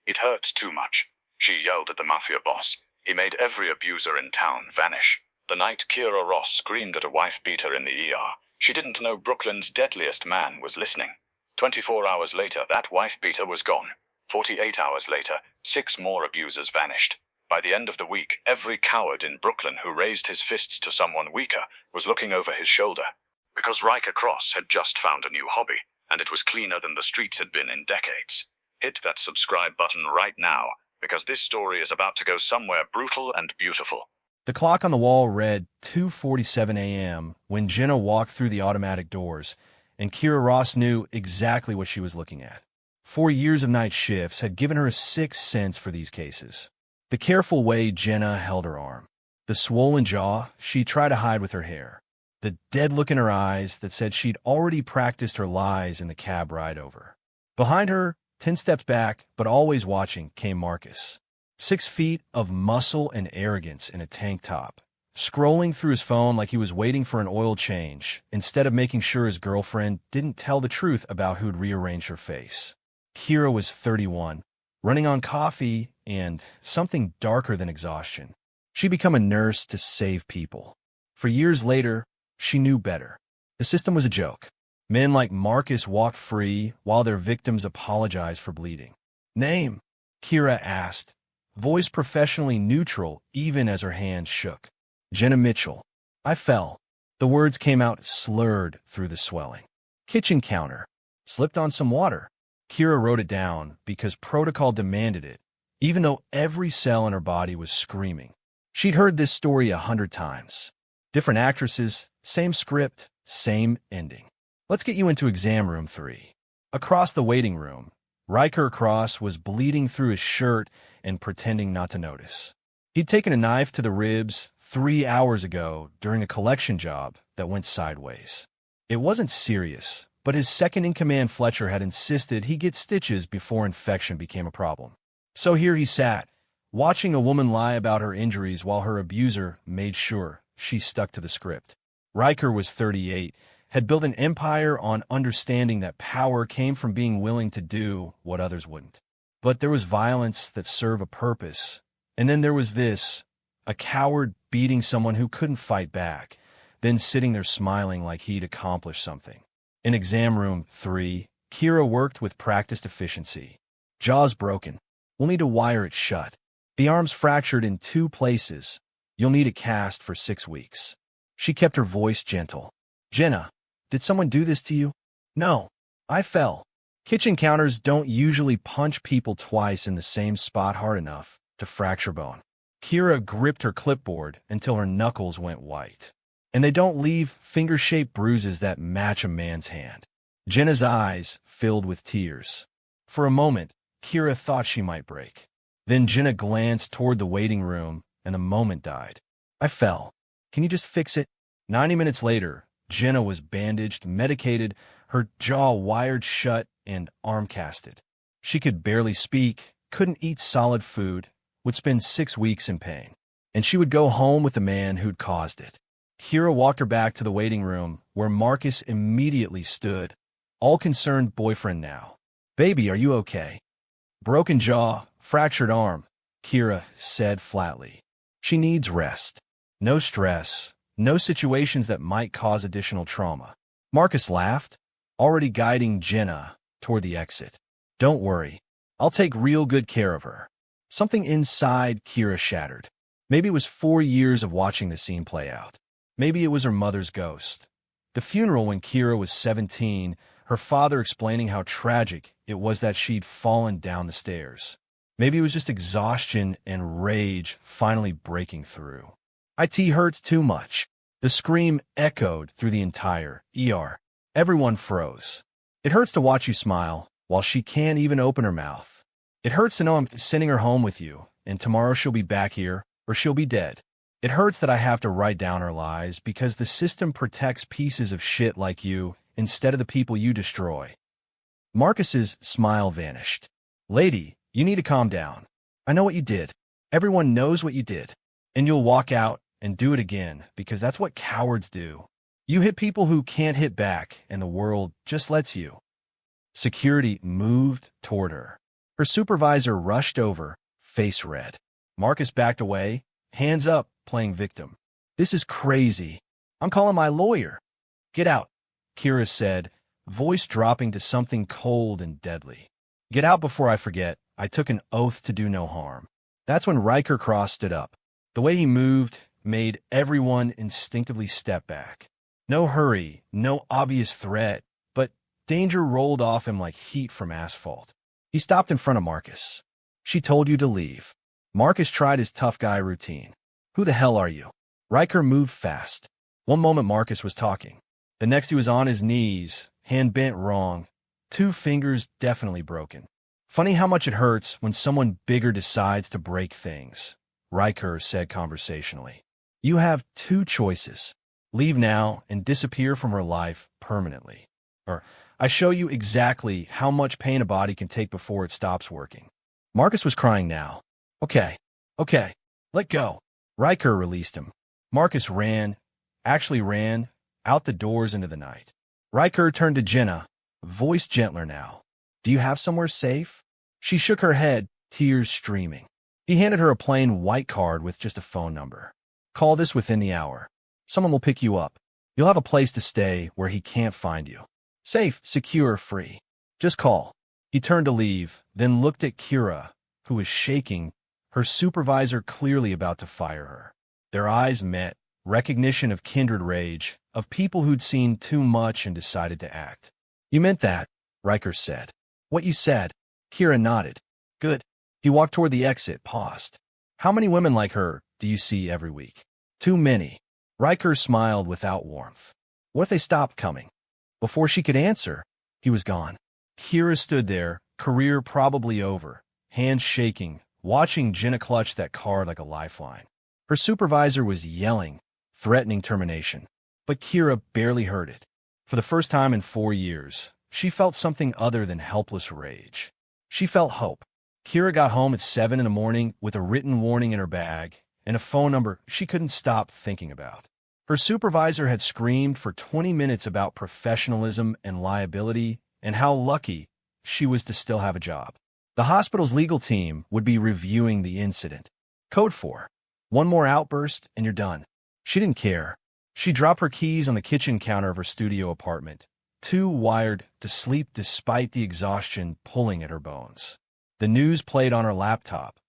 It hurts too much. She yelled at the Mafia boss. He made every abuser in town vanish. The night Kira Ross screamed at a wife beater in the ER, she didn't know Brooklyn's deadliest man was listening. 24 hours later, that wife beater was gone. 48 hours later, 6 more abusers vanished. By the end of the week, every coward in Brooklyn who raised his fists to someone weaker was looking over his shoulder. Because Riker Cross had just found a new hobby, and it was cleaner than the streets had been in decades. Hit that subscribe button right now, because this story is about to go somewhere brutal and beautiful. The clock on the wall read 2:47 a.m. when Jenna walked through the automatic doors, and Kira Ross knew exactly what she was looking at. 4 years of night shifts had given her a sixth sense for these cases. The careful way Jenna held her arm, the swollen jaw she tried to hide with her hair, the dead look in her eyes that said she'd already practiced her lies in the cab ride over. Behind her, 10 steps back, but always watching, came Marcus. 6 feet of muscle and arrogance in a tank top, scrolling through his phone like he was waiting for an oil change, instead of making sure his girlfriend didn't tell the truth about who'd rearranged her face. Kira was 31, running on coffee and something darker than exhaustion. She'd become a nurse to save people. For years later, she knew better. The system was a joke. Men like Marcus walked free while their victims apologized for bleeding. "Name?" Kira asked, voice professionally neutral even as her hands shook. "Jenna Mitchell." "I fell." The words came out slurred through the swelling. "Kitchen counter." "Slipped on some water." Kira wrote it down because protocol demanded it, even though every cell in her body was screaming. She'd heard this story 100 times. Different actresses, same script, same ending. "Let's get you into exam room 3. Across the waiting room, Riker Cross was bleeding through his shirt and pretending not to notice. He'd taken a knife to the ribs 3 hours ago during a collection job that went sideways. It wasn't serious, but his second-in-command Fletcher had insisted he get stitches before infection became a problem. So here he sat, watching a woman lie about her injuries while her abuser made sure she stuck to the script. Riker was 38, had built an empire on understanding that power came from being willing to do what others wouldn't. But there was violence that served a purpose. And then there was this, a coward beating someone who couldn't fight back, then sitting there smiling like he'd accomplished something. In exam room 3, Kira worked with practiced efficiency. "Jaw's broken. We'll need to wire it shut. The arm's fractured in 2 places. You'll need a cast for 6 weeks." She kept her voice gentle. "Jenna, did someone do this to you?" "No. I fell." Kitchen counters don't usually punch people twice in the same spot hard enough to fracture bone. Kira gripped her clipboard until her knuckles went white. And they don't leave finger-shaped bruises that match a man's hand. Jenna's eyes filled with tears. For a moment, Kira thought she might break. Then Jenna glanced toward the waiting room, and the moment died. "I fell. Can you just fix it?" 90 minutes later, Jenna was bandaged, medicated, her jaw wired shut and arm casted. She could barely speak, couldn't eat solid food, would spend 6 weeks in pain. And she would go home with the man who'd caused it. Kira walked her back to the waiting room, where Marcus immediately stood, all-concerned boyfriend now. "Baby, are you okay?" "Broken jaw, fractured arm," Kira said flatly. "She needs rest. No stress, no situations that might cause additional trauma." Marcus laughed, already guiding Jenna toward the exit. "Don't worry. I'll take real good care of her." Something inside Kira shattered. Maybe it was 4 years of watching the scene play out. Maybe it was her mother's ghost. The funeral when Kira was 17, her father explaining how tragic it was that she'd fallen down the stairs. Maybe it was just exhaustion and rage finally breaking through. "IT hurts too much." The scream echoed through the entire ER. Everyone froze. "It hurts to watch you smile while she can't even open her mouth. It hurts to know I'm sending her home with you, and tomorrow she'll be back here, or she'll be dead. It hurts that I have to write down her lies because the system protects pieces of shit like you instead of the people you destroy." Marcus's smile vanished. "Lady, you need to calm down. I know what you did. Everyone knows what you did. And you'll walk out and do it again because that's what cowards do. You hit people who can't hit back, and the world just lets you." Security moved toward her. Her supervisor rushed over, face red. Marcus backed away, hands up, playing victim. This is crazy. I'm calling my lawyer. Get out, Kira said, voice dropping to something cold and deadly. Get out before I forget. I took an oath to do no harm. That's when Riker Cross stood up. The way he moved made everyone instinctively step back. No hurry, no obvious threat, but danger rolled off him like heat from asphalt. He stopped in front of Marcus. She told you to leave. Marcus tried his tough guy routine. Who the hell are you? Riker moved fast. One moment Marcus was talking. The next he was on his knees, hand bent wrong, 2 fingers definitely broken. Funny how much it hurts when someone bigger decides to break things, Riker said conversationally. You have 2 choices. Leave now and disappear from her life permanently. Or I show you exactly how much pain a body can take before it stops working. Marcus was crying now. Okay, let go. Riker released him. Marcus ran, out the doors into the night. Riker turned to Jenna, voice gentler now. Do you have somewhere safe? She shook her head, tears streaming. He handed her a plain white card with just a phone number. Call this within the hour. Someone will pick you up. You'll have a place to stay where he can't find you. Safe, secure, free. Just call. He turned to leave, then looked at Kira, who was shaking, her supervisor clearly about to fire her. Their eyes met, recognition of kindred rage, of people who'd seen too much and decided to act. You meant that, Riker said. What you said. Kira nodded. Good. He walked toward the exit, paused. How many women like her do you see every week? Too many. Riker smiled without warmth. What if they stopped coming? Before she could answer, he was gone. Kira stood there, career probably over, hands shaking, watching Jenna clutch that card like a lifeline. Her supervisor was yelling, threatening termination. But Kira barely heard it. For the first time in 4 years, she felt something other than helpless rage. She felt hope. Kira got home at 7 in the morning with a written warning in her bag and a phone number she couldn't stop thinking about. Her supervisor had screamed for 20 minutes about professionalism and liability and how lucky she was to still have a job. The hospital's legal team would be reviewing the incident. Code 4. One more outburst and you're done. She didn't care. She dropped her keys on the kitchen counter of her studio apartment, too wired to sleep despite the exhaustion pulling at her bones. The news played on her laptop.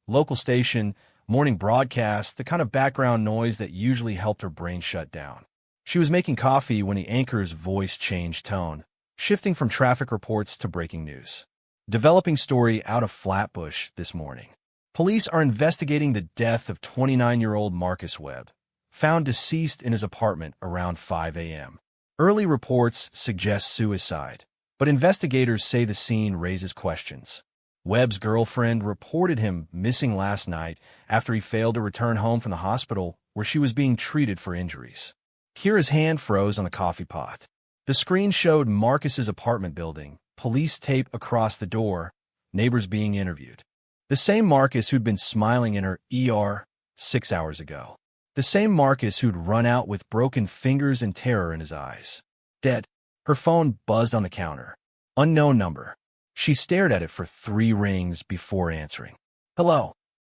Local station, morning broadcast, the kind of background noise that usually helped her brain shut down. She was making coffee when the anchor's voice changed tone, shifting from traffic reports to breaking news. Developing story out of Flatbush this morning. Police are investigating the death of 29-year-old Marcus Webb, found deceased in his apartment around 5 a.m. Early reports suggest suicide, but investigators say the scene raises questions. Webb's girlfriend reported him missing last night after he failed to return home from the hospital where she was being treated for injuries. Kira's hand froze on the coffee pot. The screen showed Marcus's apartment building, police tape across the door, neighbors being interviewed. The same Marcus who'd been smiling in her ER 6 hours ago. The same Marcus who'd run out with broken fingers and terror in his eyes. Dead. Her phone buzzed on the counter. Unknown number. She stared at it for 3 rings before answering. Hello.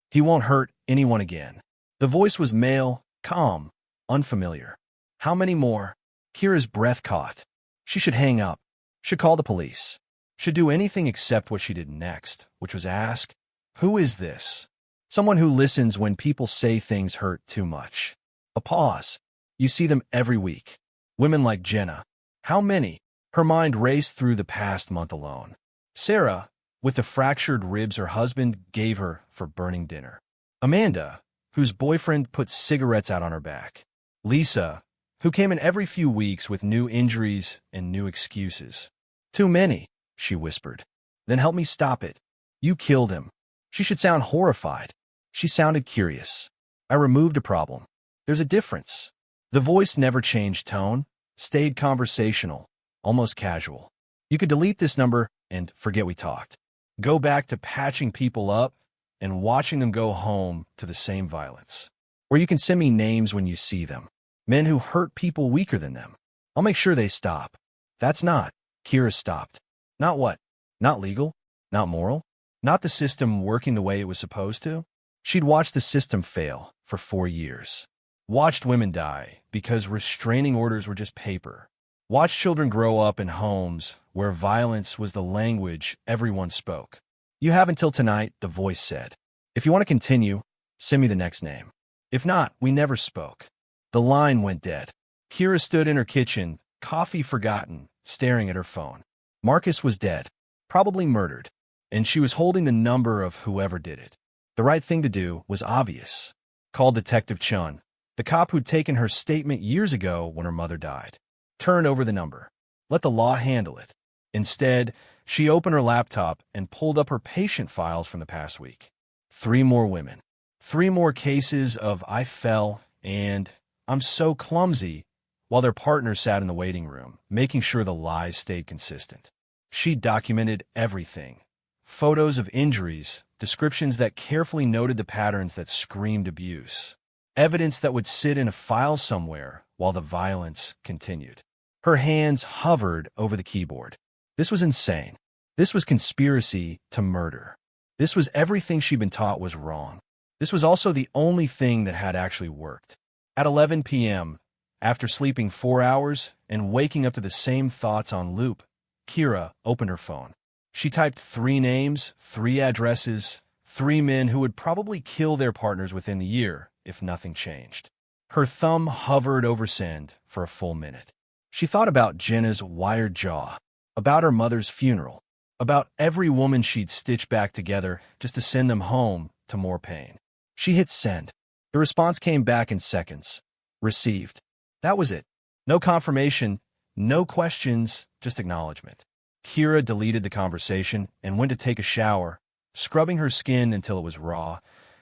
He won't hurt anyone again. The voice was male, calm, unfamiliar. How many more? Kira's breath caught. She should hang up. Should call the police. Should do anything except what she did next, which was ask, who is this? Someone who listens when people say things hurt too much. A pause. You see them every week. Women like Jenna. How many? Her mind raced through the past month alone. Sarah, with the fractured ribs her husband gave her for burning dinner. Amanda, whose boyfriend put cigarettes out on her back. Lisa, who came in every few weeks with new injuries and new excuses. Too many, she whispered. Then help me stop it. You killed him. She should sound horrified. She sounded curious. I removed a problem. There's a difference. The voice never changed tone, stayed conversational, almost casual. You could delete this number and forget we talked. Go back to patching people up and watching them go home to the same violence. Or you can send me names when you see them. Men who hurt people weaker than them. I'll make sure they stop. That's not. Kira stopped. Not what? Not legal? Not moral? not the system working the way it was supposed to. She'd watched the system fail for 4 years. Watched women die because restraining orders were just paper. Watched children grow up in homes where violence was the language everyone spoke. "You have until tonight," the voice said. "If you want to continue, send me the next name. If not, we never spoke." The line went dead. Kira stood in her kitchen, coffee forgotten, staring at her phone. Marcus was dead, probably murdered, and she was holding the number of whoever did it. The right thing to do was obvious. Call Detective Chun, the cop who'd taken her statement years ago when her mother died. Turn over the number. Let the law handle it. Instead, she opened her laptop and pulled up her patient files from the past week. 3 more women. 3 more cases of "I fell" and "I'm so clumsy," while their partners sat in the waiting room, making sure the lies stayed consistent. She documented everything. Photos of injuries, descriptions that carefully noted the patterns that screamed abuse. Evidence that would sit in a file somewhere while the violence continued. Her hands hovered over the keyboard. This was insane. This was conspiracy to murder. This was everything she'd been taught was wrong. This was also the only thing that had actually worked. At 11 p.m., after sleeping 4 hours and waking up to the same thoughts on loop, Kira opened her phone. She typed 3 names, 3 addresses, 3 men who would probably kill their partners within the year if nothing changed. Her thumb hovered over send for a full minute. She thought about Jenna's wired jaw, about her mother's funeral, about every woman she'd stitched back together just to send them home to more pain. She hit send. The response came back in seconds. Received. That was it. No confirmation, no questions, just acknowledgement. Kira deleted the conversation and went to take a shower, scrubbing her skin until it was raw,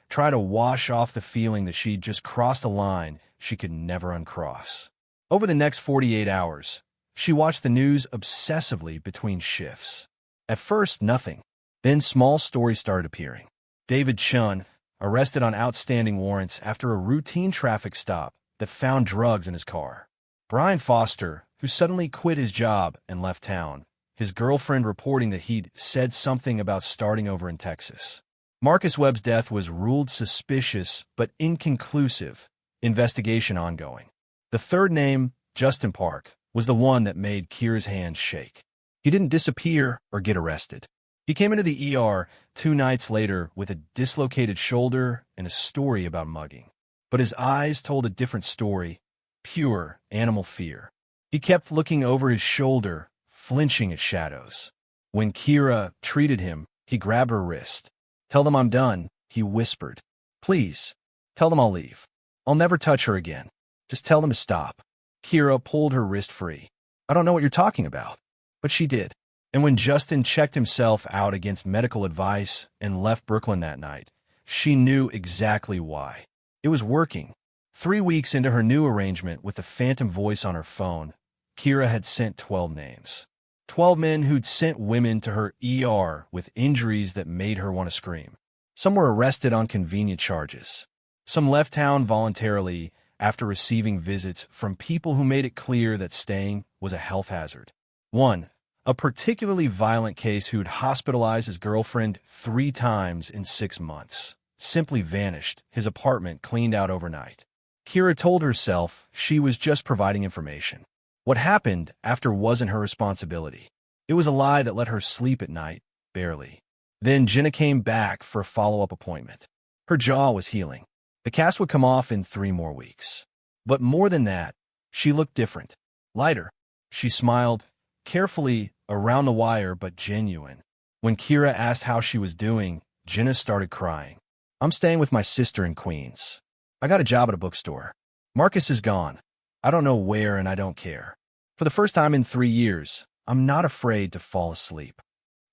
try to wash off the feeling that she'd just crossed a line she could never uncross. Over the next 48 hours, she watched the news obsessively between shifts. At first, nothing. Then small stories started appearing. David Chun, arrested on outstanding warrants after a routine traffic stop that found drugs in his car. Brian Foster, who suddenly quit his job and left town, his girlfriend reporting that he'd said something about starting over in Texas. Marcus Webb's death was ruled suspicious but inconclusive, investigation ongoing. The third name, Justin Park, was the one that made Kira's hands shake. He didn't disappear or get arrested. He came into the ER 2 nights later with a dislocated shoulder and a story about mugging. But his eyes told a different story, pure animal fear. He kept looking over his shoulder, flinching at shadows. When Kira treated him, he grabbed her wrist. "Tell them I'm done," he whispered. "Please, tell them I'll leave. I'll never touch her again. Just tell them to stop." Kira pulled her wrist free. "I don't know what you're talking about." But she did. And when Justin checked himself out against medical advice and left Brooklyn that night, she knew exactly why. It was working. 3 weeks into her new arrangement with the phantom voice on her phone, Kira had sent 12 names. 12 men who'd sent women to her ER with injuries that made her want to scream. Some were arrested on convenient charges. Some left town voluntarily after receiving visits from people who made it clear that staying was a health hazard. One, a particularly violent case who'd hospitalized his girlfriend 3 times in 6 months, simply vanished, his apartment cleaned out overnight. Kira told herself she was just providing information. What happened after wasn't her responsibility. It was a lie that let her sleep at night, barely. Then Jenna came back for a follow-up appointment. Her jaw was healing. The cast would come off in 3 more weeks. But more than that, she looked different, lighter. She smiled, carefully around the wire but genuine. When Kira asked how she was doing, Jenna started crying. "I'm staying with my sister in Queens. I got a job at a bookstore. Marcus is gone. I don't know where and I don't care. For the first time in 3 years, I'm not afraid to fall asleep."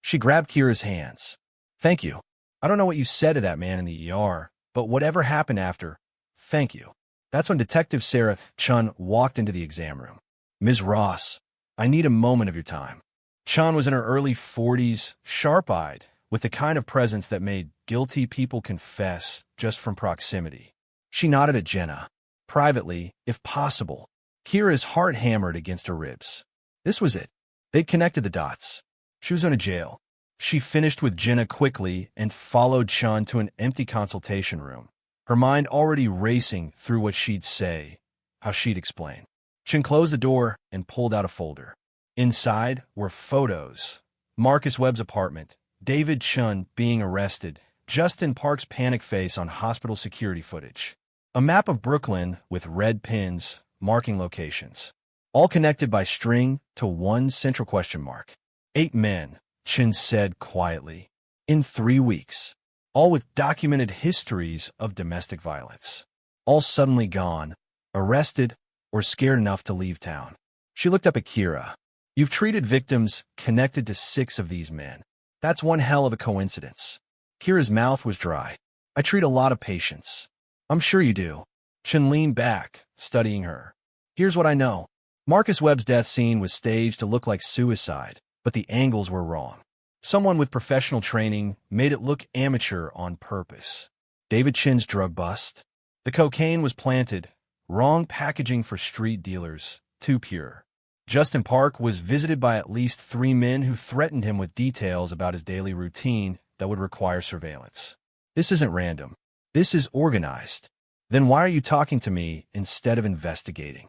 She grabbed Kira's hands. "Thank you. I don't know what you said to that man in the ER, but whatever happened after, thank you." That's when Detective Sarah Chun walked into the exam room. "Ms. Ross, I need a moment of your time." Chun was in her early 40s, sharp-eyed, with the kind of presence that made guilty people confess just from proximity. She nodded at Jenna. Privately, if possible. Kira's heart hammered against her ribs. This was it. They'd connected the dots. She was in a jail. She finished with Jenna quickly and followed Chun to an empty consultation room, her mind already racing through what she'd say, how she'd explain. Chun closed the door and pulled out a folder. Inside were photos. Marcus Webb's apartment, David Chun being arrested, Justin Park's panic face on hospital security footage. A map of Brooklyn with red pins marking locations, all connected by string to one central question mark. 8 men, Chun said quietly, in 3 weeks, all with documented histories of domestic violence. All suddenly gone, arrested, or scared enough to leave town. She looked up at Kira. You've treated victims connected to 6 of these men. That's one hell of a coincidence. Kira's mouth was dry. I treat a lot of patients. I'm sure you do. Chun leaned back, studying her. Here's what I know. Marcus Webb's death scene was staged to look like suicide, but the angles were wrong. Someone with professional training made it look amateur on purpose. David Chin's drug bust. The cocaine was planted. Wrong packaging for street dealers. Too pure. Justin Park was visited by at least 3 men who threatened him with details about his daily routine that would require surveillance. This isn't random. This is organized. Then why are you talking to me instead of investigating?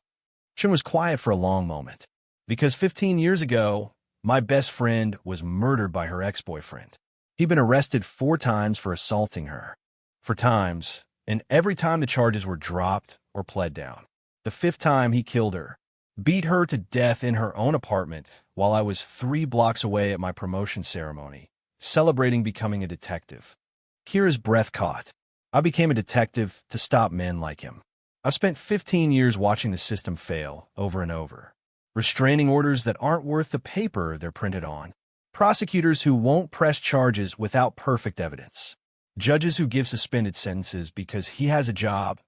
Chun was quiet for a long moment. Because 15 years ago, my best friend was murdered by her ex-boyfriend. He'd been arrested 4 times for assaulting her. 4 times, and every time the charges were dropped or pled down. The 5th time he killed her. Beat her to death in her own apartment while I was 3 blocks away at my promotion ceremony, celebrating becoming a detective. Kira's breath caught. I became a detective to stop men like him. I've spent 15 years watching the system fail over and over. Restraining orders that aren't worth the paper they're printed on. Prosecutors who won't press charges without perfect evidence. Judges who give suspended sentences because he has a job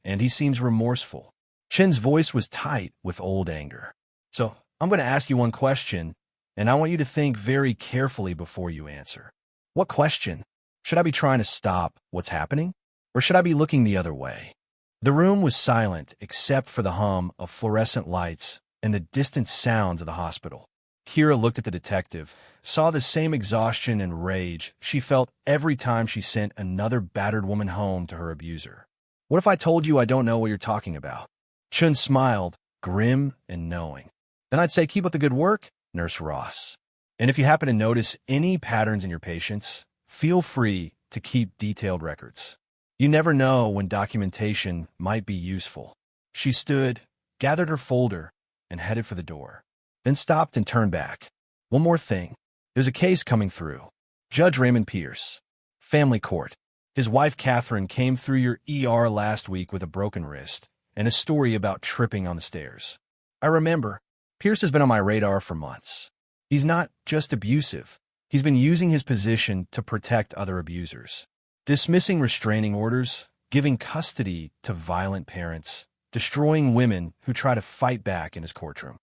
and he seems remorseful. Chin's voice was tight with old anger. So, I'm going to ask you one question, and I want you to think very carefully before you answer. What question? Should I be trying to stop what's happening? Or should I be looking the other way? The room was silent except for the hum of fluorescent lights and the distant sounds of the hospital. Kira looked at the detective, saw the same exhaustion and rage she felt every time she sent another battered woman home to her abuser. What if I told you I don't know what you're talking about? Chun smiled, grim and knowing. Then I'd say keep up the good work, Nurse Ross. And if you happen to notice any patterns in your patients, feel free to keep detailed records. You never know when documentation might be useful. She stood, gathered her folder, and headed for the door. Then stopped and turned back. One more thing. There's a case coming through. Judge Raymond Pierce. Family court. His wife Catherine came through your ER last week with a broken wrist and a story about tripping on the stairs. I remember. Pierce has been on my radar for months. He's not just abusive. He's been using his position to protect other abusers. Dismissing restraining orders, giving custody to violent parents, destroying women who try to fight back in his courtroom.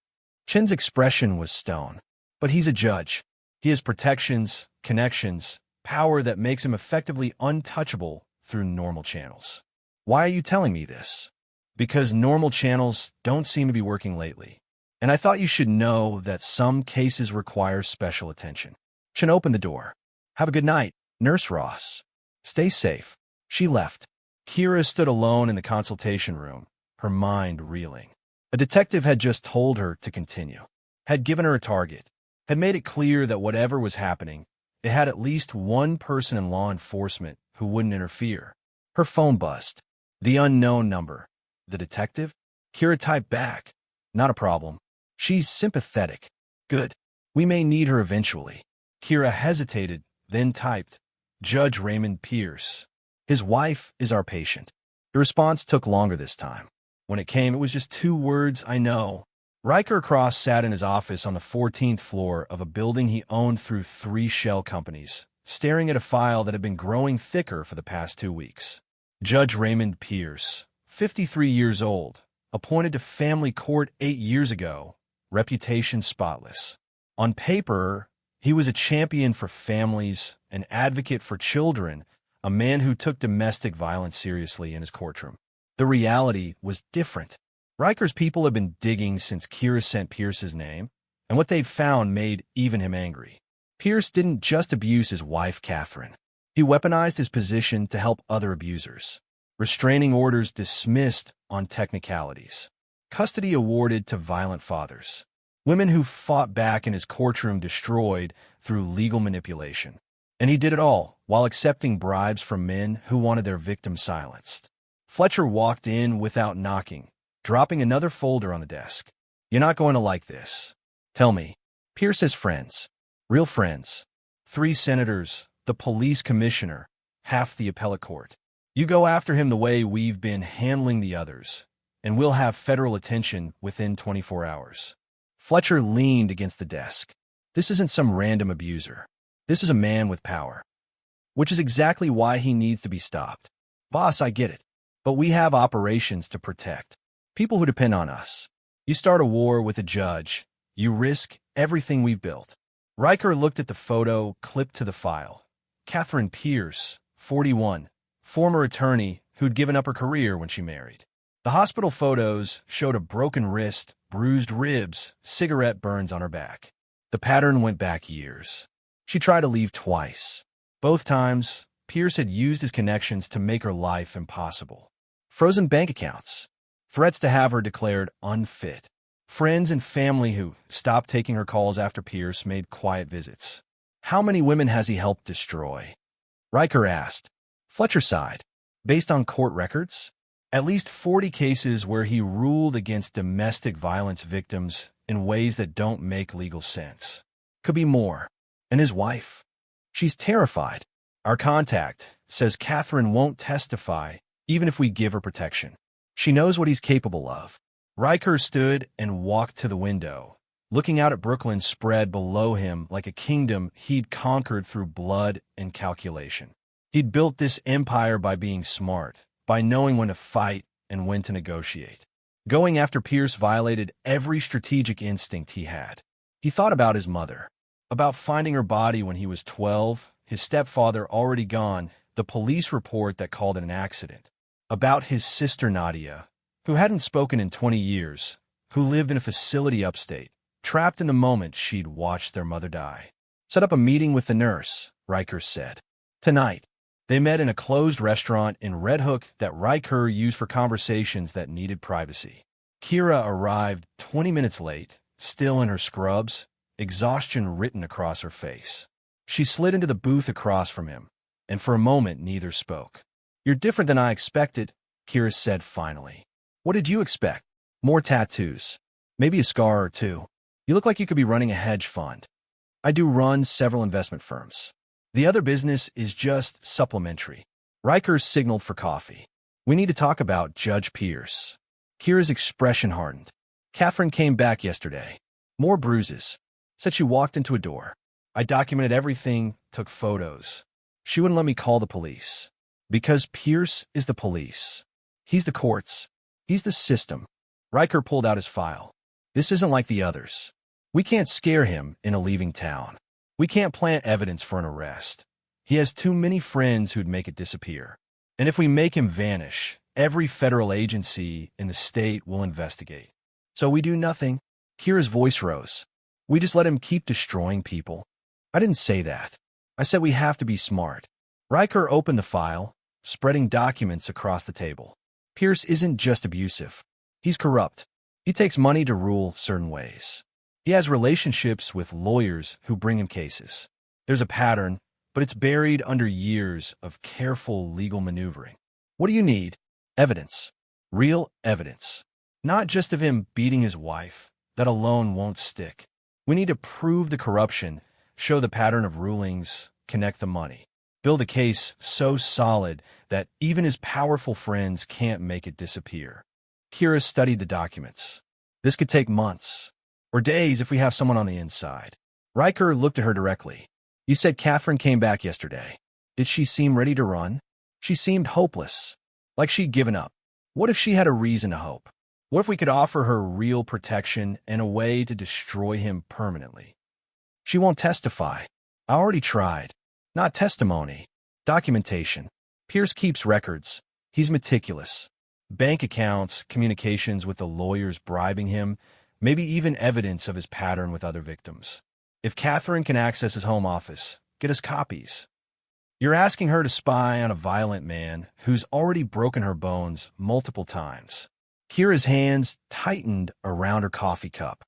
Chin's expression was stone. But he's a judge. He has protections, connections, power that makes him effectively untouchable through normal channels. Why are you telling me this? Because normal channels don't seem to be working lately. And I thought you should know that some cases require special attention. Chin opened the door. Have a good night, Nurse Ross. Stay safe. She left. Kira stood alone in the consultation room, her mind reeling. A detective had just told her to continue, had given her a target, had made it clear that whatever was happening, it had at least one person in law enforcement who wouldn't interfere. Her phone buzzed. The unknown number. The detective? Kira typed back. Not a problem. She's sympathetic. Good. We may need her eventually. Kira hesitated, then typed, Judge Raymond Pierce. His wife is our patient. The response took longer this time. When it came, it was just 2 words, I know. Riker Cross sat in his office on the 14th floor of a building he owned through 3 shell companies, staring at a file that had been growing thicker for the past 2 weeks. Judge Raymond Pierce, 53 years old, appointed to family court 8 years ago, reputation spotless. On paper, he was a champion for families, an advocate for children, a man who took domestic violence seriously in his courtroom. The reality was different. Riker's people had been digging since Kira sent Pierce's name, and what they'd found made even him angry. Pierce didn't just abuse his wife, Catherine. He weaponized his position to help other abusers. Restraining orders dismissed on technicalities. Custody awarded to violent fathers. Women who fought back in his courtroom destroyed through legal manipulation. And he did it all while accepting bribes from men who wanted their victims silenced. Fletcher walked in without knocking, dropping another folder on the desk. "You're not going to like this. Tell me." Pierce has friends. Real friends. 3 senators, the police commissioner, half the appellate court. You go after him the way we've been handling the others, and we'll have federal attention within 24 hours. Fletcher leaned against the desk. This isn't some random abuser. This is a man with power. Which is exactly why he needs to be stopped. Boss, I get it. But we have operations to protect. People who depend on us. You start a war with a judge. You risk everything we've built. Riker looked at the photo clipped to the file. Catherine Pierce, 41, former attorney who'd given up her career when she married. The hospital photos showed a broken wrist, bruised ribs, cigarette burns on her back. The pattern went back years. She tried to leave twice. Both times, Pierce had used his connections to make her life impossible. Frozen bank accounts. Threats to have her declared unfit. Friends and family who stopped taking her calls after Pierce made quiet visits. How many women has he helped destroy? Riker asked. Fletcher sighed. Based on court records? At least 40 cases where he ruled against domestic violence victims in ways that don't make legal sense. Could be more. And his wife? She's terrified. Our contact says Catherine won't testify even if we give her protection. She knows what he's capable of. Riker stood and walked to the window, looking out at Brooklyn spread below him like a kingdom he'd conquered through blood and calculation. He'd built this empire by being smart, by knowing when to fight and when to negotiate. Going after Pierce violated every strategic instinct he had. He thought about his mother, about finding her body when he was 12, his stepfather already gone, the police report that called it an accident, about his sister Nadia, who hadn't spoken in 20 years, who lived in a facility upstate, trapped in the moment she'd watched their mother die. Set up a meeting with the nurse, Riker said. Tonight. They met in a closed restaurant in Red Hook that Riker used for conversations that needed privacy. Kira arrived 20 minutes late, still in her scrubs, exhaustion written across her face. She slid into the booth across from him, and for a moment neither spoke. You're different than I expected, Kira said finally. What did you expect? More tattoos. Maybe a scar or two. You look like you could be running a hedge fund. I do run several investment firms. The other business is just supplementary. Riker signaled for coffee. We need to talk about Judge Pierce. Kira's expression hardened. Catherine came back yesterday. More bruises. Said she walked into a door. I documented everything, took photos. She wouldn't let me call the police. Because Pierce is the police. He's the courts. He's the system. Riker pulled out his file. This isn't like the others. We can't scare him into leaving town. We can't plant evidence for an arrest. He has too many friends who'd make it disappear. And if we make him vanish, every federal agency in the state will investigate. So we do nothing. Kira's voice rose. We just let him keep destroying people. I didn't say that. I said we have to be smart. Riker opened the file, spreading documents across the table. Pierce isn't just abusive. He's corrupt. He takes money to rule certain ways. He has relationships with lawyers who bring him cases. There's a pattern, but it's buried under years of careful legal maneuvering. What do you need? Evidence. Real evidence. Not just of him beating his wife. That alone won't stick. We need to prove the corruption, show the pattern of rulings, connect the money. Build a case so solid that even his powerful friends can't make it disappear. Kira studied the documents. This could take months. Or days if we have someone on the inside. Riker looked at her directly. You said Catherine came back yesterday. Did she seem ready to run? She seemed hopeless. Like she'd given up. What if she had a reason to hope? What if we could offer her real protection and a way to destroy him permanently? She won't testify. I already tried. Not testimony. Documentation. Pierce keeps records. He's meticulous. Bank accounts, communications with the lawyers bribing him, maybe even evidence of his pattern with other victims. If Catherine can access his home office, get us copies. You're asking her to spy on a violent man who's already broken her bones multiple times. Kira's hands tightened around her coffee cup.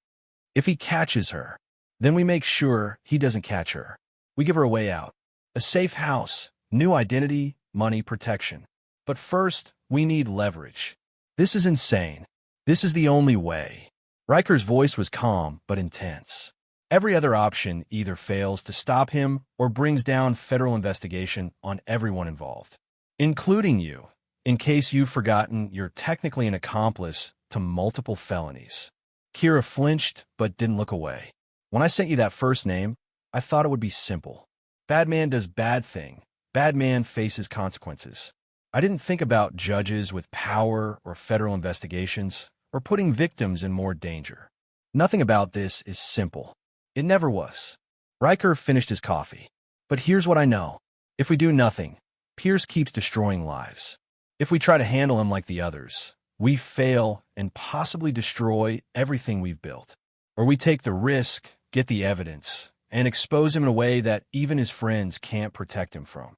If he catches her, then we make sure he doesn't catch her. We give her a way out. A safe house, new identity, money, protection. But first, we need leverage. This is insane. This is the only way. Riker's voice was calm but intense. Every other option either fails to stop him or brings down federal investigation on everyone involved, including you. In case you've forgotten, you're technically an accomplice to multiple felonies. Kira flinched but didn't look away. When I sent you that first name, I thought it would be simple. Bad man does bad thing. Bad man faces consequences. I didn't think about judges with power or federal investigations or putting victims in more danger. Nothing about this is simple. It never was. Riker finished his coffee. But here's what I know. If we do nothing, Pierce keeps destroying lives. If we try to handle him like the others, we fail and possibly destroy everything we've built. Or we take the risk, get the evidence, and expose him in a way that even his friends can't protect him from.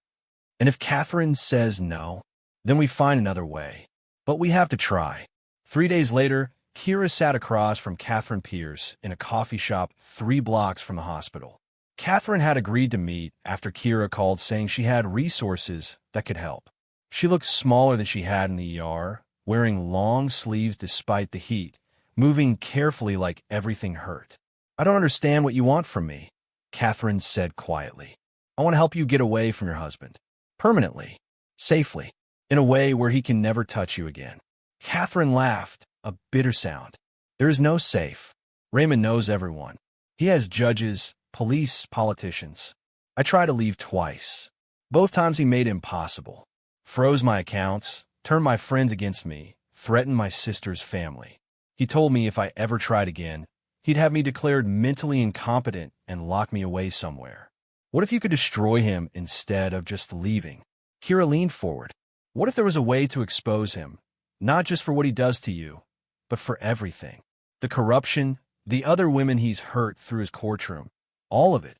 And if Catherine says no, then we find another way. But we have to try. 3 days later, Kira sat across from Catherine Pierce in a coffee shop 3 blocks from the hospital. Catherine had agreed to meet after Kira called saying she had resources that could help. She looked smaller than she had in the ER, wearing long sleeves despite the heat, moving carefully like everything hurt. I don't understand what you want from me, Catherine said quietly. I want to help you get away from your husband. Permanently. Safely. In a way where he can never touch you again. Catherine laughed, a bitter sound. There is no safe. Raymond knows everyone. He has judges, police, politicians. I tried to leave twice. Both times he made it impossible. Froze my accounts, turned my friends against me, threatened my sister's family. He told me if I ever tried again, he'd have me declared mentally incompetent and lock me away somewhere. What if you could destroy him instead of just leaving? Kira leaned forward. What if there was a way to expose him, not just for what he does to you, but for everything? The corruption, the other women he's hurt through his courtroom, all of it.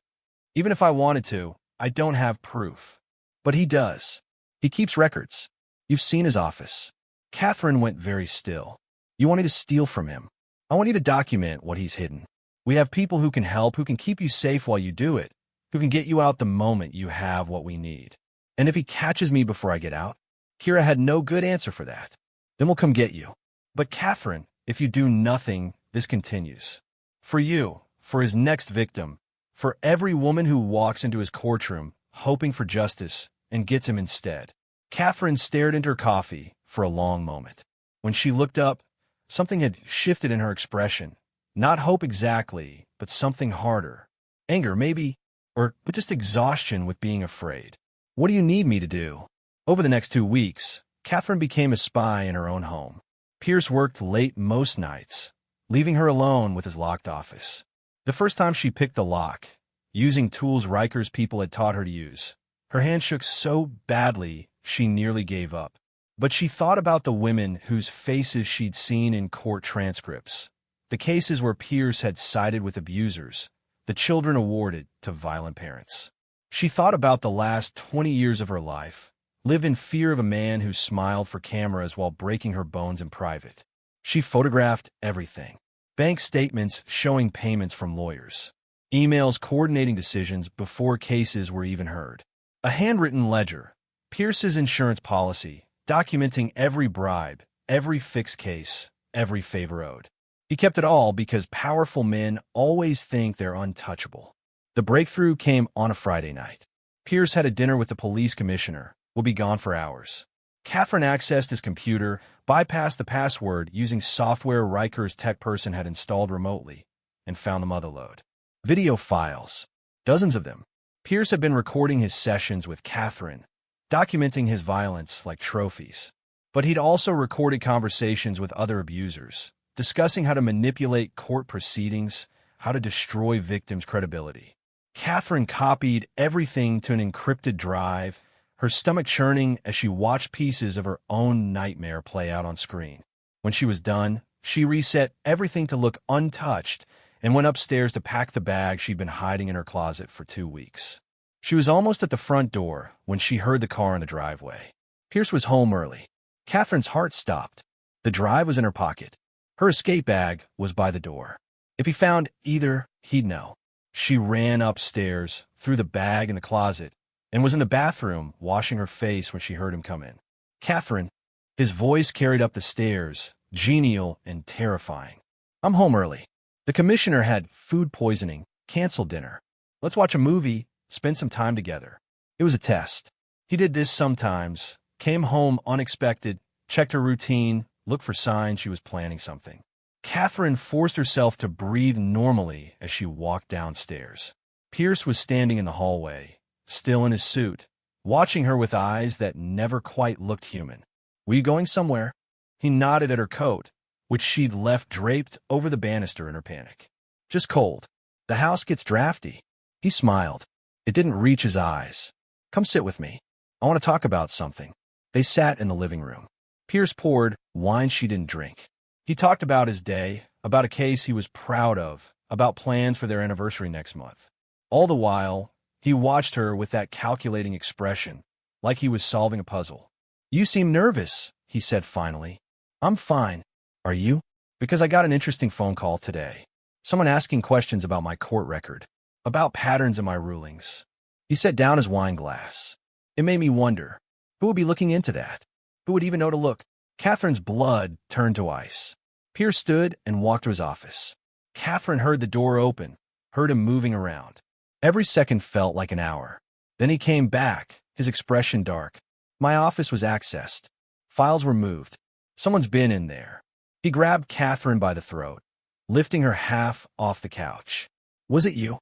Even if I wanted to, I don't have proof. But he does. He keeps records. You've seen his office. Catherine went very still. You want me to steal from him? I want you to document what he's hidden. We have people who can help, who can keep you safe while you do it, who can get you out the moment you have what we need. And if he catches me before I get out, Kira had no good answer for that. Then we'll come get you. But Catherine, if you do nothing, this continues. For you, for his next victim, for every woman who walks into his courtroom, hoping for justice, and gets him instead. Catherine stared into her coffee for a long moment. When she looked up, something had shifted in her expression. Not hope exactly, but something harder. Anger, maybe, or just exhaustion with being afraid. What do you need me to do? Over the next 2 weeks, Catherine became a spy in her own home. Pierce worked late most nights, leaving her alone with his locked office. The first time she picked the lock, using tools Riker's people had taught her to use, her hand shook so badly she nearly gave up. But she thought about the women whose faces she'd seen in court transcripts, the cases where Pierce had sided with abusers, the children awarded to violent parents. She thought about the last 20 years of her life, lived in fear of a man who smiled for cameras while breaking her bones in private. She photographed everything. Bank statements showing payments from lawyers. Emails coordinating decisions before cases were even heard. A handwritten ledger. Pierce's insurance policy, documenting every bribe, every fixed case, every favor owed. He kept it all because powerful men always think they're untouchable. The breakthrough came on a Friday night. Pierce had a dinner with the police commissioner, would be gone for hours. Catherine accessed his computer, bypassed the password using software Riker's tech person had installed remotely, and found the motherlode. Video files. Dozens of them. Pierce had been recording his sessions with Catherine, documenting his violence like trophies. But he'd also recorded conversations with other abusers, discussing how to manipulate court proceedings, how to destroy victims' credibility. Catherine copied everything to an encrypted drive, her stomach churning as she watched pieces of her own nightmare play out on screen. When she was done, she reset everything to look untouched and went upstairs to pack the bag she'd been hiding in her closet for 2 weeks. She was almost at the front door when she heard the car in the driveway. Pierce was home early. Catherine's heart stopped. The drive was in her pocket. Her escape bag was by the door. If he found either, he'd know. She ran upstairs, threw the bag in the closet, and was in the bathroom washing her face when she heard him come in. "Catherine." His voice carried up the stairs, genial and terrifying. "I'm home early. The commissioner had food poisoning, canceled dinner. Let's watch a movie, spend some time together." It was a test. He did this sometimes, came home unexpected, checked her routine, looked for signs she was planning something. Catherine forced herself to breathe normally as she walked downstairs. Pierce was standing in the hallway, still in his suit, watching her with eyes that never quite looked human. "Were you going somewhere?" He nodded at her coat, which she'd left draped over the banister in her panic. "Just cold. The house gets drafty." He smiled. It didn't reach his eyes. "Come sit with me. I want to talk about something." They sat in the living room. Pierce poured wine she didn't drink. He talked about his day, about a case he was proud of, about plans for their anniversary next month. All the while, he watched her with that calculating expression, like he was solving a puzzle. "You seem nervous," he said finally. "I'm fine. Are you?" "Because I got an interesting phone call today. Someone asking questions about my court record, about patterns in my rulings." He set down his wine glass. It made me wonder, who would be looking into that? Who would even know to look? Catherine's blood turned to ice. Pierce stood and walked to his office. Catherine heard the door open, heard him moving around. Every second felt like an hour. Then he came back, his expression dark. "My office was accessed. Files were moved. Someone's been in there." He grabbed Catherine by the throat, lifting her half off the couch. "Was it you?"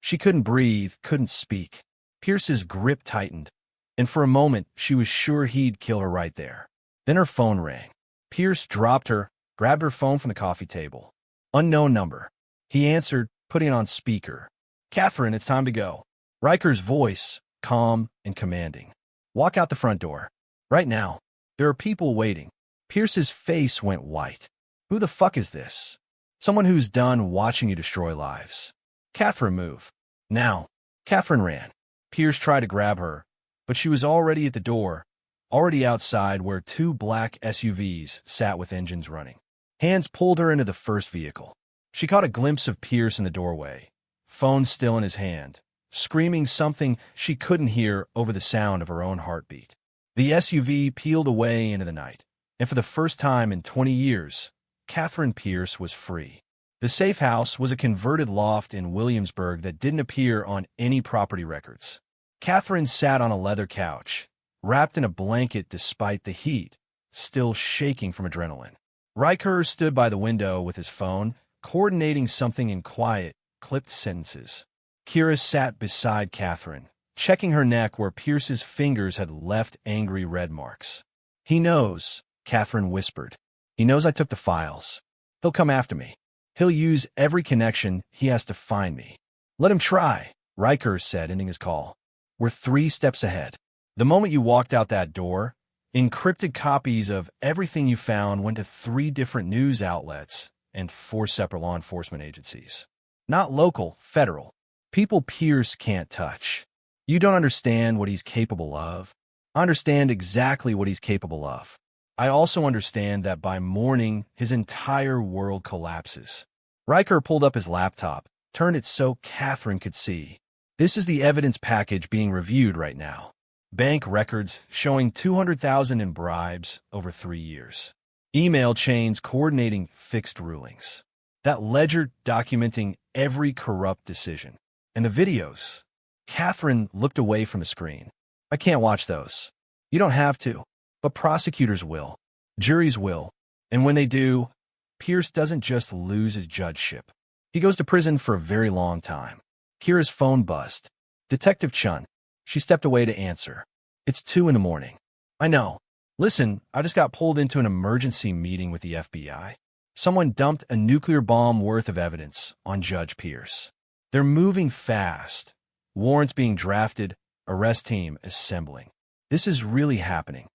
She couldn't breathe, couldn't speak. Pierce's grip tightened, and for a moment she was sure he'd kill her right there. Then her phone rang. Pierce dropped her, grabbed her phone from the coffee table. Unknown number. He answered, putting it on speaker. "Catherine, it's time to go." Riker's voice, calm and commanding. "Walk out the front door. Right now. There are people waiting." Pierce's face went white. "Who the fuck is this?" "Someone who's done watching you destroy lives." "Catherine, move. Now." Catherine ran. Pierce tried to grab her, but she was already at the door, already outside where 2 black SUVs sat with engines running. Hands pulled her into the first vehicle. She caught a glimpse of Pierce in the doorway, phone still in his hand, screaming something she couldn't hear over the sound of her own heartbeat. The SUV peeled away into the night, and for the first time in 20 years, Catherine Pierce was free. The safe house was a converted loft in Williamsburg that didn't appear on any property records. Catherine sat on a leather couch, wrapped in a blanket despite the heat, still shaking from adrenaline. Riker stood by the window with his phone, coordinating something in quiet, clipped sentences. Kira sat beside Catherine, checking her neck where Pierce's fingers had left angry red marks. "He knows," Catherine whispered. "He knows I took the files. He'll come after me. He'll use every connection he has to find me." "Let him try," Riker said, ending his call. "We're 3 steps ahead." The moment you walked out that door, encrypted copies of everything you found went to 3 different news outlets and 4 separate law enforcement agencies. Not local, federal. People Pierce can't touch. You don't understand what he's capable of. I understand exactly what he's capable of. I also understand that by morning, his entire world collapses. Riker pulled up his laptop, turned it so Catherine could see. "This is the evidence package being reviewed right now. Bank records showing $200,000 in bribes over 3 years. Email chains coordinating fixed rulings. That ledger documenting every corrupt decision. And the videos." Catherine looked away from the screen. "I can't watch those." "You don't have to. But prosecutors will. Juries will. And when they do, Pierce doesn't just lose his judgeship. He goes to prison for a very long time." Kira's phone buzzed. "Detective Chun." She stepped away to answer. "It's 2 in the morning. "I know. Listen, I just got pulled into an emergency meeting with the FBI. Someone dumped a nuclear bomb worth of evidence on Judge Pierce. They're moving fast. Warrants being drafted, arrest team assembling. This is really happening.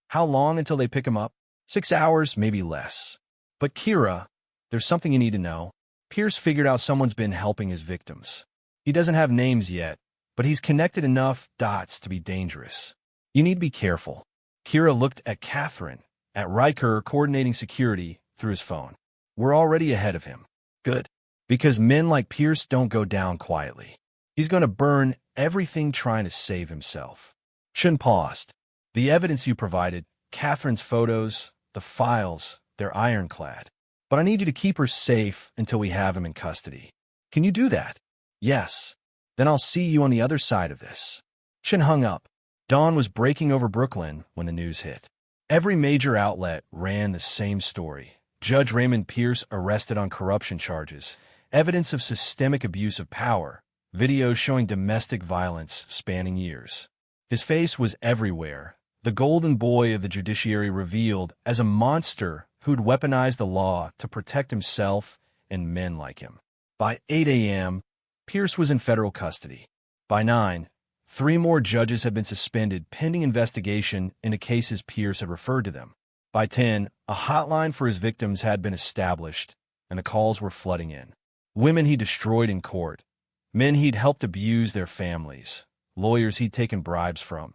How long until they pick him up? 6 hours, maybe less. But Kira, there's something you need to know. Pierce figured out someone's been helping his victims. He doesn't have names yet, but he's connected enough dots to be dangerous. You need to be careful. Kira looked at Catherine, at Riker coordinating security through his phone. We're already ahead of him. Good. Because men like Pierce don't go down quietly. He's going to burn everything trying to save himself. Chen paused. The evidence you provided, Catherine's photos, the files, they're ironclad. But I need you to keep her safe until we have him in custody. Can you do that? Yes. Then I'll see you on the other side of this. Chen hung up. Dawn was breaking over Brooklyn when the news hit. Every major outlet ran the same story. Judge Raymond Pierce arrested on corruption charges, evidence of systemic abuse of power, videos showing domestic violence spanning years. His face was everywhere, the golden boy of the judiciary revealed as a monster who'd weaponized the law to protect himself and men like him. By 8 a.m., Pierce was in federal custody. By 9, 3 more judges had been suspended pending investigation into cases Pierce had referred to them. By 10, a hotline for his victims had been established, and the calls were flooding in. Women he destroyed in court, men he'd helped abuse their families, lawyers he'd taken bribes from.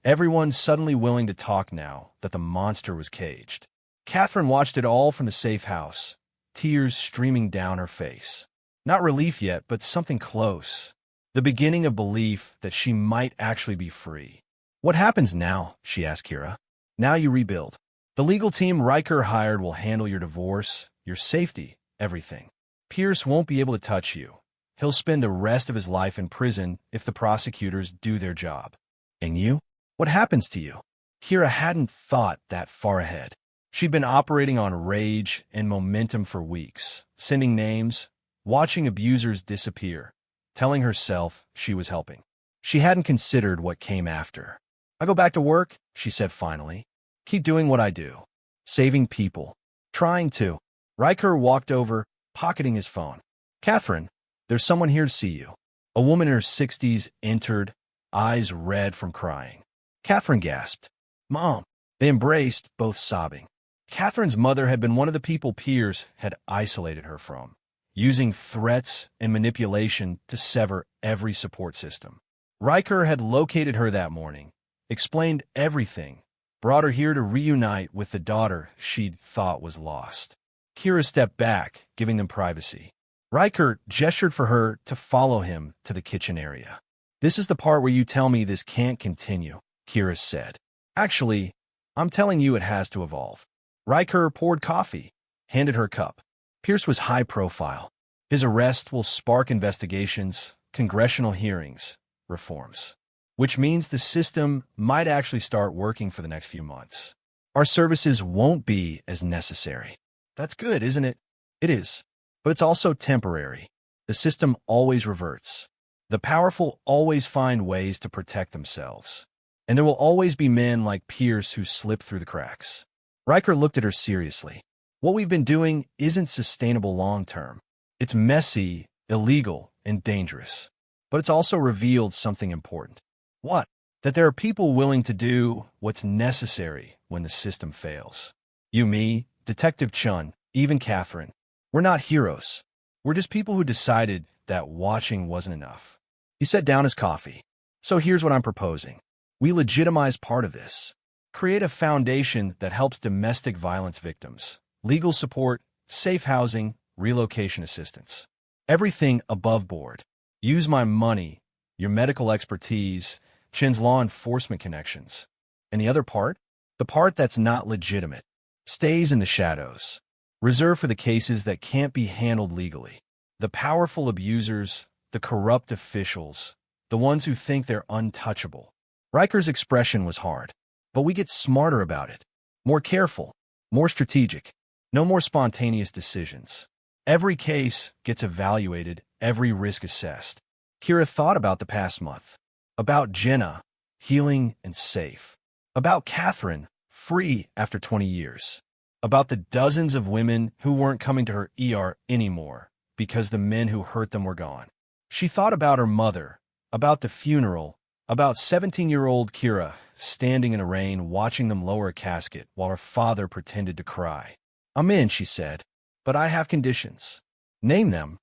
Everyone suddenly willing to talk now that the monster was caged. Catherine watched it all from the safe house, tears streaming down her face. Not relief yet, but something close. The beginning of belief that she might actually be free. What happens now? She asked Kira. Now you rebuild. The legal team Riker hired will handle your divorce, your safety, everything. Pierce won't be able to touch you. He'll spend the rest of his life in prison if the prosecutors do their job. And you? What happens to you? Kira hadn't thought that far ahead. She'd been operating on rage and momentum for weeks, sending names, watching abusers disappear, telling herself she was helping. She hadn't considered what came after. I go back to work, she said finally. Keep doing what I do. Saving people. Trying to. Riker walked over, pocketing his phone. Catherine, there's someone here to see you. A woman in her 60s entered, eyes red from crying. Catherine gasped. Mom. They embraced, both sobbing. Catherine's mother had been one of the people Pierce had isolated her from, using threats and manipulation to sever every support system. Riker had located her that morning, explained everything, brought her here to reunite with the daughter she'd thought was lost. Kira stepped back, giving them privacy. Riker gestured for her to follow him to the kitchen area. This is the part where you tell me this can't continue, Kira said. Actually, I'm telling you it has to evolve. Riker poured coffee, handed her cup. Pierce was high profile. His arrest will spark investigations, congressional hearings, reforms. Which means the system might actually start working for the next few months. Our services won't be as necessary. That's good, isn't it? It is. But it's also temporary. The system always reverts. The powerful always find ways to protect themselves. And there will always be men like Pierce who slip through the cracks. Riker looked at her seriously. What we've been doing isn't sustainable long-term. It's messy, illegal, and dangerous. But it's also revealed something important. What? That there are people willing to do what's necessary when the system fails. You, me, Detective Chun, even Catherine. We're not heroes. We're just people who decided that watching wasn't enough. He set down his coffee. So here's what I'm proposing. We legitimize part of this. Create a foundation that helps domestic violence victims. Legal support, safe housing, relocation assistance. Everything above board. Use my money, your medical expertise, Chin's law enforcement connections. And the other part? The part that's not legitimate. Stays in the shadows. Reserved for the cases that can't be handled legally. The powerful abusers, the corrupt officials, the ones who think they're untouchable. Riker's expression was hard. But we get smarter about it. More careful. More strategic. No more spontaneous decisions. Every case gets evaluated, every risk assessed. Kira thought about the past month. About Jenna, healing and safe. About Catherine, free after 20 years. About the dozens of women who weren't coming to her ER anymore because the men who hurt them were gone. She thought about her mother, about the funeral, about 17-year-old Kira standing in the rain watching them lower a casket while her father pretended to cry. I'm in, she said, but I have conditions. Name them.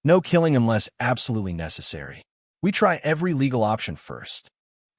No killing unless absolutely necessary. We try every legal option first.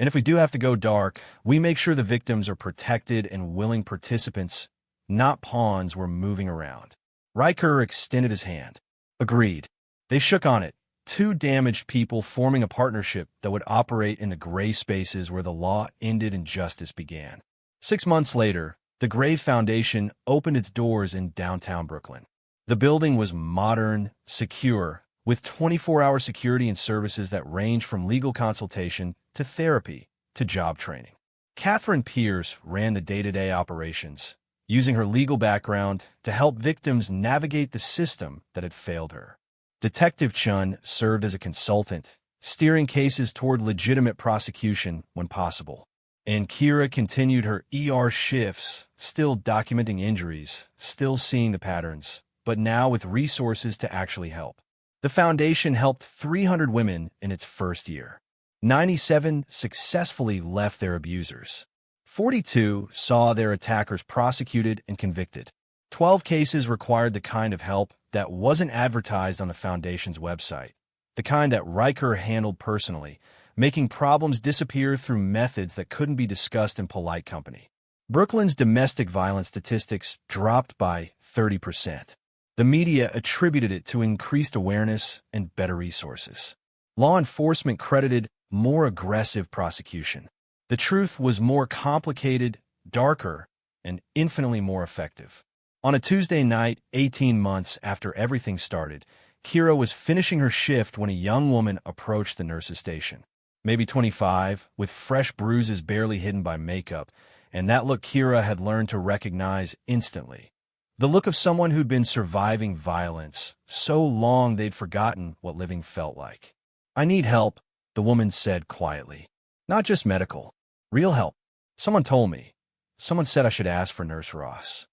And if we do have to go dark, we make sure the victims are protected and willing participants, not pawns we're moving around. Riker extended his hand. Agreed. They shook on it, two damaged people forming a partnership that would operate in the gray spaces where the law ended and justice began. 6 months later, the Grave Foundation opened its doors in downtown Brooklyn. The building was modern, secure, with 24-hour security and services that range from legal consultation to therapy to job training. Catherine Pierce ran the day-to-day operations, using her legal background to help victims navigate the system that had failed her. Detective Chun served as a consultant, steering cases toward legitimate prosecution when possible. And Kira continued her ER shifts, still documenting injuries, still seeing the patterns, but now with resources to actually help. The foundation helped 300 women in its first year. 97 successfully left their abusers. 42 saw their attackers prosecuted and convicted. 12 cases required the kind of help that wasn't advertised on the foundation's website, the kind that Riker handled personally, making problems disappear through methods that couldn't be discussed in polite company. Brooklyn's domestic violence statistics dropped by 30%. The media attributed it to increased awareness and better resources. Law enforcement credited more aggressive prosecution. The truth was more complicated, darker, and infinitely more effective. On a Tuesday night, 18 months after everything started, Kira was finishing her shift when a young woman approached the nurse's station. Maybe 25, with fresh bruises barely hidden by makeup, and that look Kira had learned to recognize instantly. The look of someone who'd been surviving violence so long they'd forgotten what living felt like. "I need help," the woman said quietly. "Not just medical. Real help. Someone told me. Someone said I should ask for Nurse Ross."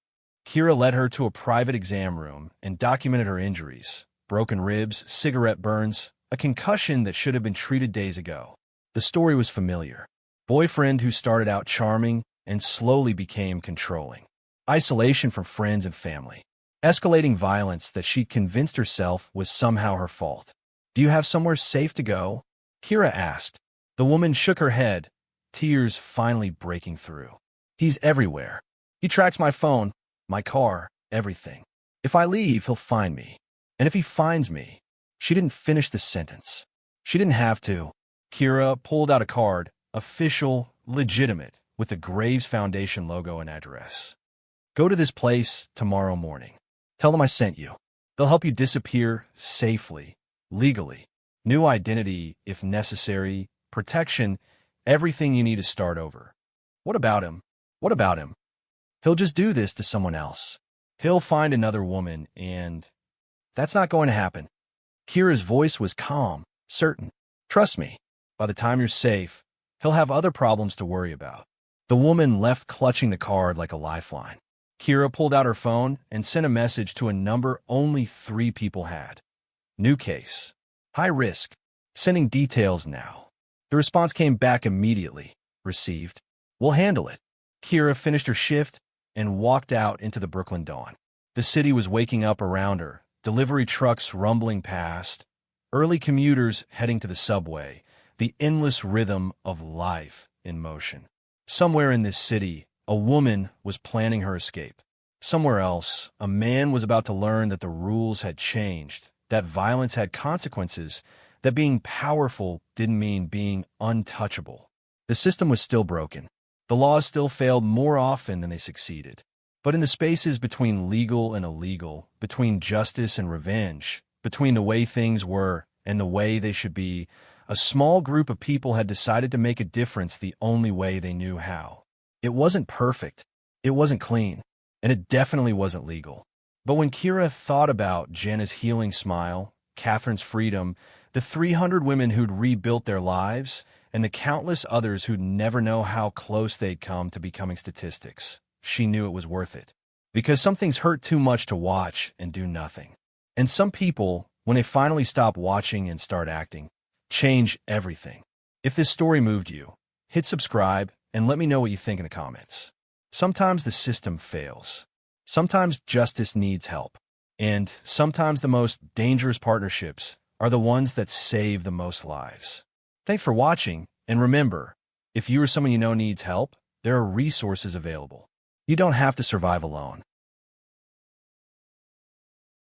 Kira led her to a private exam room and documented her injuries: broken ribs, cigarette burns, a concussion that should have been treated days ago. The story was familiar. Boyfriend who started out charming and slowly became controlling. Isolation from friends and family. Escalating violence that she convinced herself was somehow her fault. "Do you have somewhere safe to go?" Kira asked. The woman shook her head, tears finally breaking through. "He's everywhere. He tracks my phone, my car, everything. If I leave, he'll find me. And if he finds me..." She didn't finish the sentence. She didn't have to. Kira pulled out a card, official, legitimate, with the Graves Foundation logo and address. "Go to this place tomorrow morning. Tell them I sent you. They'll help you disappear safely, legally. New identity, if necessary, protection, everything you need to start over." "What about him? What about him?" "He'll just do this to someone else. He'll find another woman and..." "That's not going to happen." Kira's voice was calm, certain. "Trust me. By the time you're safe, he'll have other problems to worry about." The woman left clutching the card like a lifeline. Kira pulled out her phone and sent a message to a number only 3 people had. "New case. High risk. Sending details now." The response came back immediately. "Received. We'll handle it." Kira finished her shift and walked out into the Brooklyn dawn. The city was waking up around her, delivery trucks rumbling past, early commuters heading to the subway, the endless rhythm of life in motion. Somewhere in this city, a woman was planning her escape. Somewhere else, a man was about to learn that the rules had changed, that violence had consequences, that being powerful didn't mean being untouchable. The system was still broken. The laws still failed more often than they succeeded. But in the spaces between legal and illegal, between justice and revenge, between the way things were and the way they should be, a small group of people had decided to make a difference the only way they knew how. It wasn't perfect, it wasn't clean, and it definitely wasn't legal. But when Kira thought about Jenna's healing smile, Catherine's freedom, the 300 women who'd rebuilt their lives, and the countless others who'd never know how close they'd come to becoming statistics, she knew it was worth it. Because some things hurt too much to watch and do nothing. And some people, when they finally stop watching and start acting, change everything. If this story moved you, hit subscribe and let me know what you think in the comments. Sometimes the system fails. Sometimes justice needs help. And sometimes the most dangerous partnerships are the ones that save the most lives. Thanks for watching, and remember, if you or someone you know needs help, there are resources available. You don't have to survive alone.